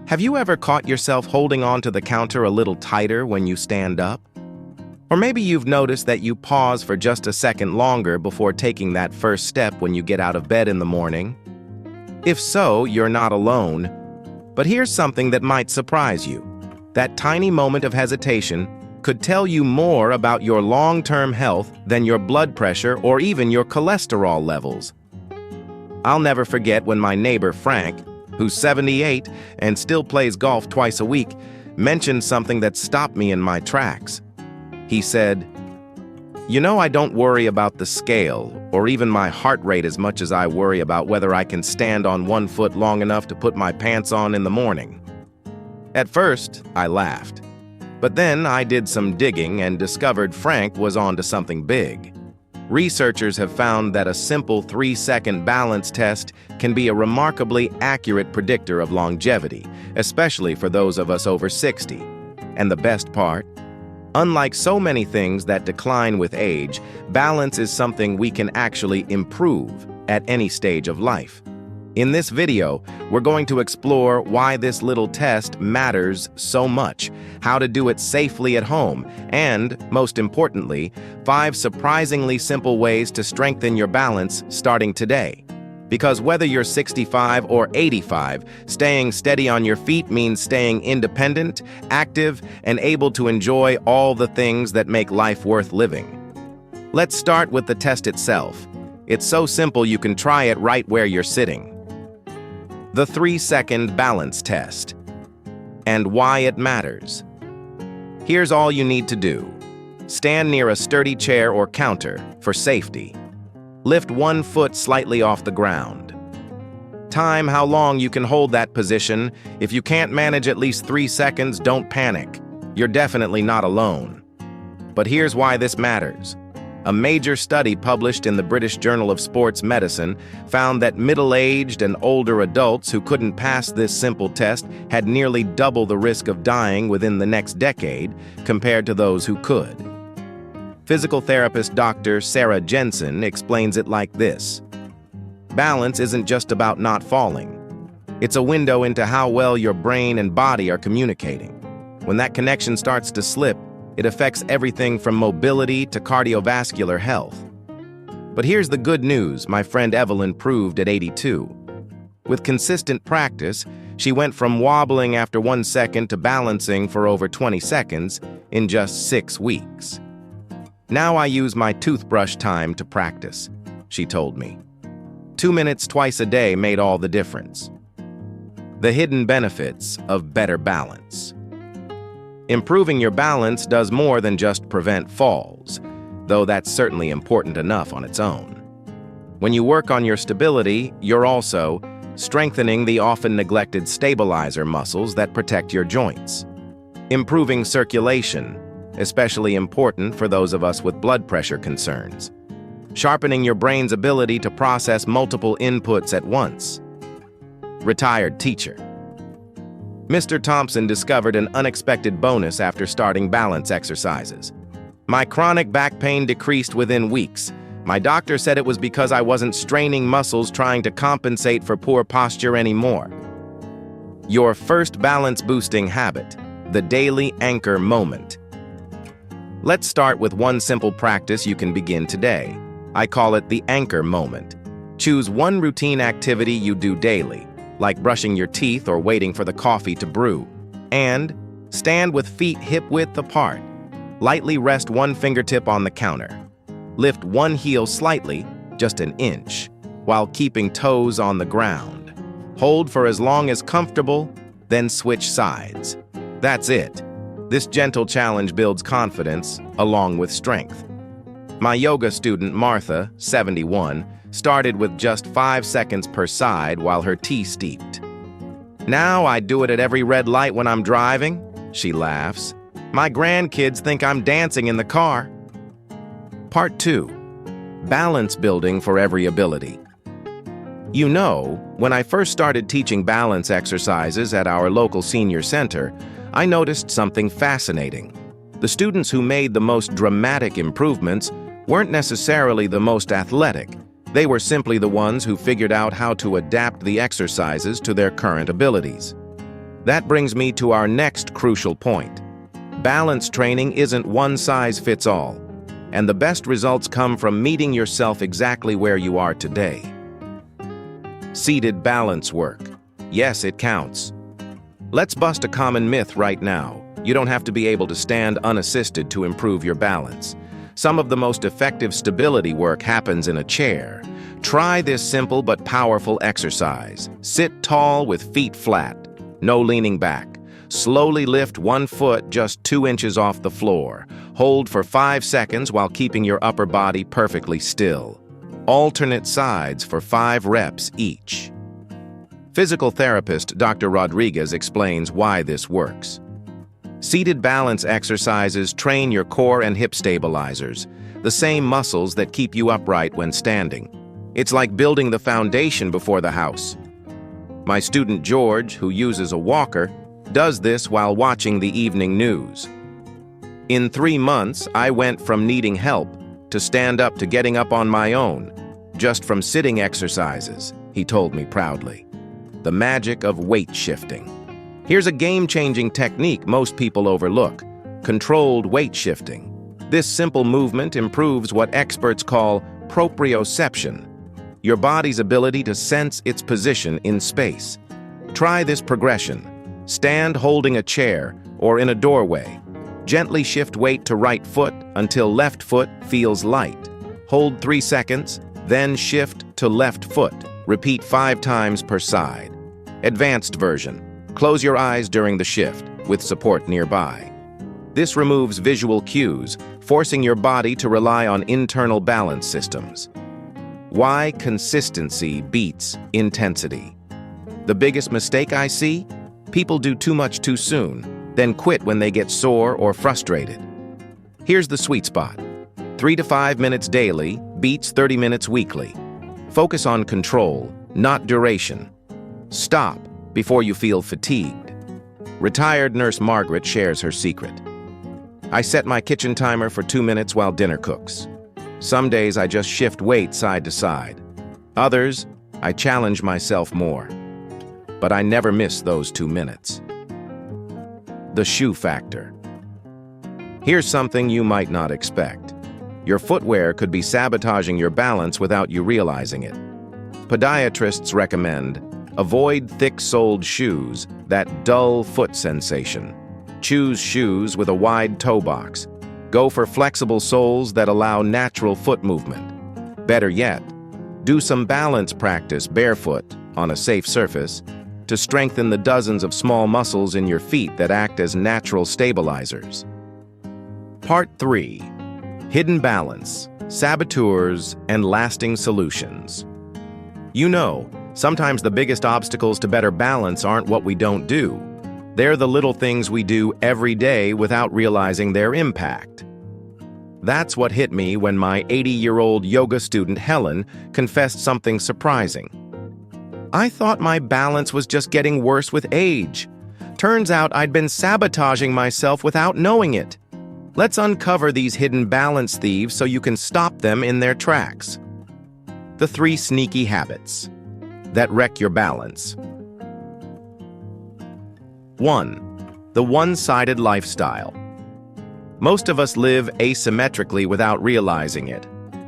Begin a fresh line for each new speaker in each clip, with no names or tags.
Have you ever caught yourself holding on to the counter a little tighter when you stand up? Or maybe you've noticed that you pause for just a second longer before taking that first step when you get out of bed in the morning? If so, you're not alone. But here's something that might surprise you. That tiny moment of hesitation could tell you more about your long-term health than your blood pressure or even your cholesterol levels. I'll never forget when my neighbor Frank, who's 78 and still plays golf twice a week, mentioned something that stopped me in my tracks. He said, "You know, I don't worry about the scale or even my heart rate as much as I worry about whether I can stand on one foot long enough to put my pants on in the morning." At first, I laughed. But then I did some digging and discovered Frank was onto something big. Researchers have found that a simple 3-second balance test can be a remarkably accurate predictor of longevity, especially for those of us over 60. And the best part? Unlike so many things that decline with age, balance is something we can actually improve at any stage of life. In this video, we're going to explore why this little test matters so much, how to do it safely at home, and, most importantly, 5 surprisingly simple ways to strengthen your balance starting today. Because whether you're 65 or 85, staying steady on your feet means staying independent, active, and able to enjoy all the things that make life worth living. Let's start with the test itself. It's so simple you can try it right where you're sitting. The 3-second balance test, and why it matters. Here's all you need to do. Stand near a sturdy chair or counter for safety. Lift one foot slightly off the ground. Time how long you can hold that position. If you can't manage at least 3 seconds, don't panic. You're definitely not alone. But here's why this matters. A major study published in the British Journal of Sports Medicine found that middle-aged and older adults who couldn't pass this simple test had nearly double the risk of dying within the next decade compared to those who could. Physical therapist Dr. Sarah Jensen explains it like this. Balance isn't just about not falling. It's a window into how well your brain and body are communicating. When that connection starts to slip, it affects everything from mobility to cardiovascular health. But here's the good news my friend Evelyn proved at 82. With consistent practice, she went from wobbling after 1 second to balancing for over 20 seconds in just 6 weeks. "Now I use my toothbrush time to practice," she told me. 2 minutes twice a day made all the difference. The hidden benefits of better balance. Improving your balance does more than just prevent falls, though that's certainly important enough on its own. When you work on your stability, you're also strengthening the often neglected stabilizer muscles that protect your joints. Improving circulation, especially important for those of us with blood pressure concerns. Sharpening your brain's ability to process multiple inputs at once. Retired teacher. Mr. Thompson discovered an unexpected bonus after starting balance exercises. "My chronic back pain decreased within weeks. My doctor said it was because I wasn't straining muscles trying to compensate for poor posture anymore." Your first balance-boosting habit, the daily anchor moment. Let's start with one simple practice you can begin today. I call it the anchor moment. Choose one routine activity you do daily, like brushing your teeth or waiting for the coffee to brew. And stand with feet hip-width apart. Lightly rest one fingertip on the counter. Lift one heel slightly, just an inch, while keeping toes on the ground. Hold for as long as comfortable, then switch sides. That's it. This gentle challenge builds confidence along with strength. My yoga student Martha, 71, started with just 5 seconds per side while her tea steeped. "Now I do it at every red light when I'm driving," she laughs. "My grandkids think I'm dancing in the car." Part 2. Balance building for every ability. You know, when I first started teaching balance exercises at our local senior center, I noticed something fascinating. The students who made the most dramatic improvements weren't necessarily the most athletic. They were simply the ones who figured out how to adapt the exercises to their current abilities. That brings me to our next crucial point. Balance training isn't one size fits all, and the best results come from meeting yourself exactly where you are today. Seated balance work. Yes, it counts. Let's bust a common myth right now. You don't have to be able to stand unassisted to improve your balance. Some of the most effective stability work happens in a chair. Try this simple but powerful exercise. Sit tall with feet flat, no leaning back. Slowly lift one foot just 2 inches off the floor. Hold for 5 seconds while keeping your upper body perfectly still. Alternate sides for 5 reps each. Physical therapist Dr. Rodriguez explains why this works. Seated balance exercises train your core and hip stabilizers, the same muscles that keep you upright when standing. It's like building the foundation before the house. My student George, who uses a walker, does this while watching the evening news. In 3 months, I went from needing help to stand up to getting up on my own, just from sitting exercises, he told me proudly. The magic of weight shifting. Here's a game-changing technique most people overlook: controlled weight shifting. This simple movement improves what experts call proprioception, your body's ability to sense its position in space. Try this progression. Stand holding a chair or in a doorway. Gently shift weight to right foot until left foot feels light. Hold 3 seconds, then shift to left foot. Repeat 5 times per side. Advanced version. Close your eyes during the shift, with support nearby. This removes visual cues, forcing your body to rely on internal balance systems. Why consistency beats intensity. The biggest mistake I see? People do too much too soon, then quit when they get sore or frustrated. Here's the sweet spot. 3 to 5 minutes daily beats 30 minutes weekly. Focus on control, not duration. Stop before you feel fatigued. Retired nurse Margaret shares her secret. I set my kitchen timer for 2 minutes while dinner cooks. Some days I just shift weight side to side. Others, I challenge myself more. But I never miss those 2 minutes. The shoe factor. Here's something you might not expect. Your footwear could be sabotaging your balance without you realizing it. Podiatrists recommend avoid thick-soled shoes, that dull foot sensation. Choose shoes with a wide toe box. Go for flexible soles that allow natural foot movement. Better yet, do some balance practice barefoot on a safe surface to strengthen the dozens of small muscles in your feet that act as natural stabilizers. Part 3. Hidden balance, saboteurs, and lasting solutions. You know, sometimes the biggest obstacles to better balance aren't what we don't do. They're the little things we do every day without realizing their impact. That's what hit me when my 80-year-old yoga student Helen confessed something surprising. I thought my balance was just getting worse with age. Turns out I'd been sabotaging myself without knowing it. Let's uncover these hidden balance thieves so you can stop them in their tracks. The 3 sneaky habits that wreck your balance. 1. The one-sided lifestyle. Most of us live asymmetrically without realizing it.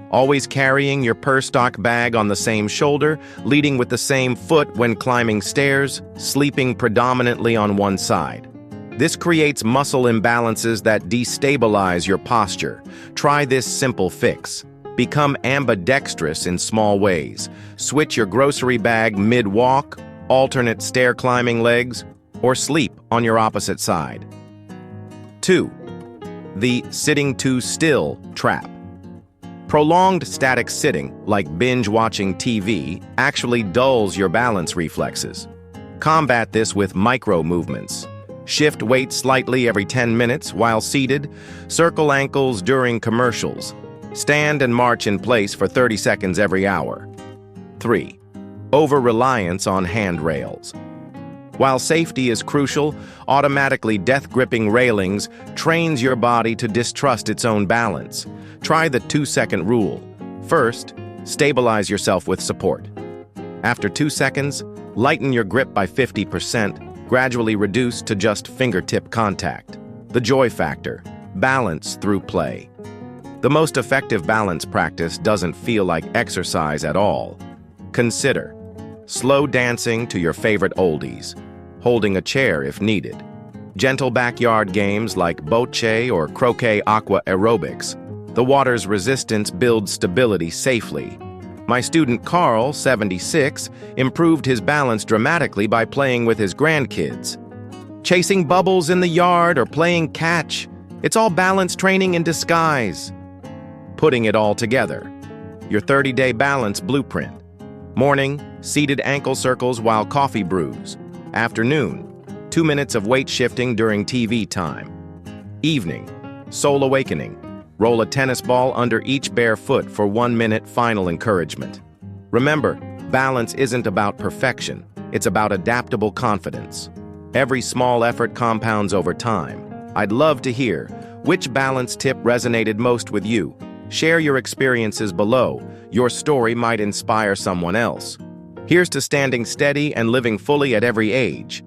Always carrying your per-stock bag on the same shoulder, leading with the same foot when climbing stairs, sleeping predominantly on one side. This creates muscle imbalances that destabilize your posture. Try this simple fix. Become ambidextrous in small ways. Switch your grocery bag mid-walk, alternate stair-climbing legs, or sleep on your opposite side. 2. The sitting too still trap. Prolonged static sitting, like binge-watching TV, actually dulls your balance reflexes. Combat this with micro-movements. Shift weight slightly every 10 minutes while seated. Circle ankles during commercials. Stand and march in place for 30 seconds every hour. 3. Over-reliance on handrails. While safety is crucial, automatically death-gripping railings trains your body to distrust its own balance. Try the 2-second rule. First, stabilize yourself with support. After 2 seconds, lighten your grip by 50%, gradually reduced to just fingertip contact. The joy factor, balance through play. The most effective balance practice doesn't feel like exercise at all. Consider slow dancing to your favorite oldies, holding a chair if needed, gentle backyard games like bocce or croquet aqua aerobics. The water's resistance builds stability safely. My student Carl, 76, improved his balance dramatically by playing with his grandkids. Chasing bubbles in the yard or playing catch, it's all balance training in disguise. Putting it all together. Your 30-day balance blueprint. Morning, seated ankle circles while coffee brews. Afternoon, 2 minutes of weight shifting during TV time. Evening, soul awakening. Roll a tennis ball under each bare foot for 1 minute final encouragement. Remember, balance isn't about perfection. It's about adaptable confidence. Every small effort compounds over time. I'd love to hear which balance tip resonated most with you. Share your experiences below. Your story might inspire someone else. Here's to standing steady and living fully at every age.